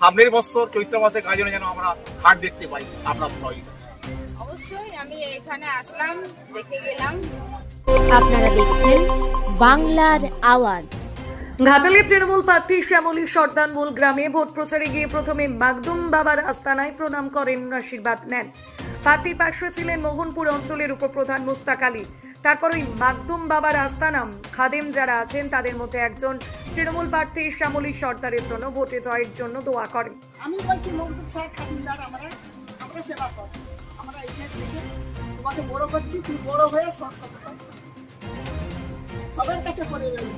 সামনের বছর চৈত্র মাসে গাজনে যেন আমরা হাট দেখতে পাই আপনার সহযোগিতা। অবশ্যই আমি এখানে আসলাম, দেখে গেলাম। আপনারা দেখছেন বাংলার আওয়াজ। ঘাটালে তৃণমূল প্রার্থী শ্যামলী সর্দার মূল গ্রামে ভোট প্রচারে গিয়ে প্রথমে মাকদুম বাবার আস্তানায় প্রণাম করেন, আশীর্বাদ নেন। প্রার্থীর পাশে ছিলেন মোহনপুর অঞ্চলের উপপ্রধান মুস্তাক আলী। তারপর ওই মাকদুম বাবার আস্তানাম খাদেম যারা আছেন তাদের মধ্যে একজন তৃণমূল প্রার্থী শ্যামলী সর্দারের জন্য ভোটে জয়ের জন্য দোয়া করেন। আমি বলছি মকদুম সাহেব খাদিমদার আমরা সেবা কর, আমরা এখানে থেকে তোমাকে বড় করছি, তুই বড় হয়ে সবার কাছে করে যাবি।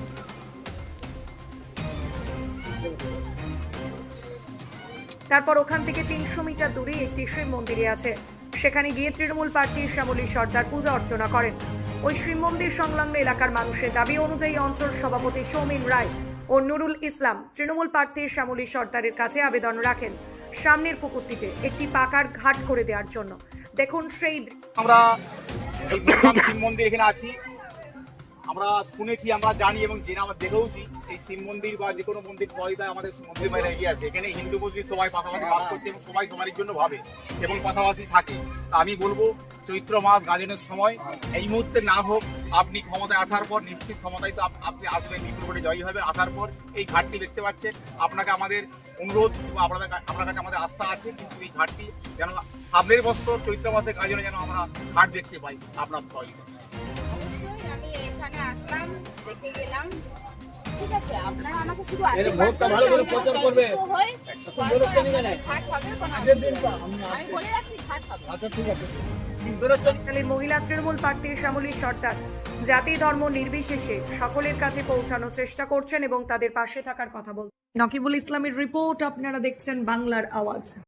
তারপর ওখান থেকে 300 মিটার দূরে একটি শিব মন্দিরে আছে, সেখানে গিয়ে তৃণমূল প্রার্থী শ্যামলী সর্দার পূজা অর্চনা করেন। ওই শিব মন্দির সংলগ্ন এলাকার মানুষের দাবি অনুযায়ী অঞ্চল সভাপতি সৌমিন রায় ও নুরুল ইসলাম তৃণমূল প্রার্থী শ্যামলী সর্দারের কাছে আবেদন রাখেন সামনের পুকুরটিতে একটি পাকার ঘাট করে দেওয়ার জন্য। দেখুন সেই আমরা এই প্রথম শিব মন্দির এখানে আছি, আমরা শুনেছি, আমরা জানি এবং জেনে আমরা দেখেওছি এই শিব মন্দির বা যে কোনো মন্দির সবাই আমাদের মন্দির বাইরে এগিয়ে আছে। এখানে হিন্দু মুসলিম সবাই পাশাপাশি বাস করছে এবং সবাই সবারই জন্য ভাবে এবং পাশাপাশি থাকে। আমি বলবো চৈত্র মাস গাজনের সময় এই মুহূর্তে না হোক, আপনি ক্ষমতায় আসার পর নিশ্চিত ক্ষমতায় তো আপনি আসবেন, বিপুল ভোটে জয়ী হবেন। আসার পর এই ঘাটটি দেখতে পাচ্ছেন, আপনাকে আমাদের অনুরোধ বা আপনার কাছে আমাদের আস্থা আছে, কিন্তু এই ঘাটটি যেন সামনের বছর চৈত্র মাসে গাজনে যেন আমরা ঘাট দেখতে পাই আপনার সহযোগিতা। অবশ্যই আমি এখানে আসলাম, দেখে গেলাম। ঠিক আছে, আপনারা আমাকে শুধু ভোটটা ভালো করে প্রচার করবে। আমি বলে যাচ্ছি ঘাট হবে। আচ্ছা ঠিক আছে। মহিলা তৃণমূল প্রার্থী শ্যামলী সর্দার জাতি ধর্ম নির্বিশেষে সকলের কাছে পৌঁছানোর চেষ্টা করছেন এবং তাদের পাশে থাকার কথা বলছেন। নকিবুল ইসলামের রিপোর্ট, আপনারা দেখছেন বাংলার আওয়াজ।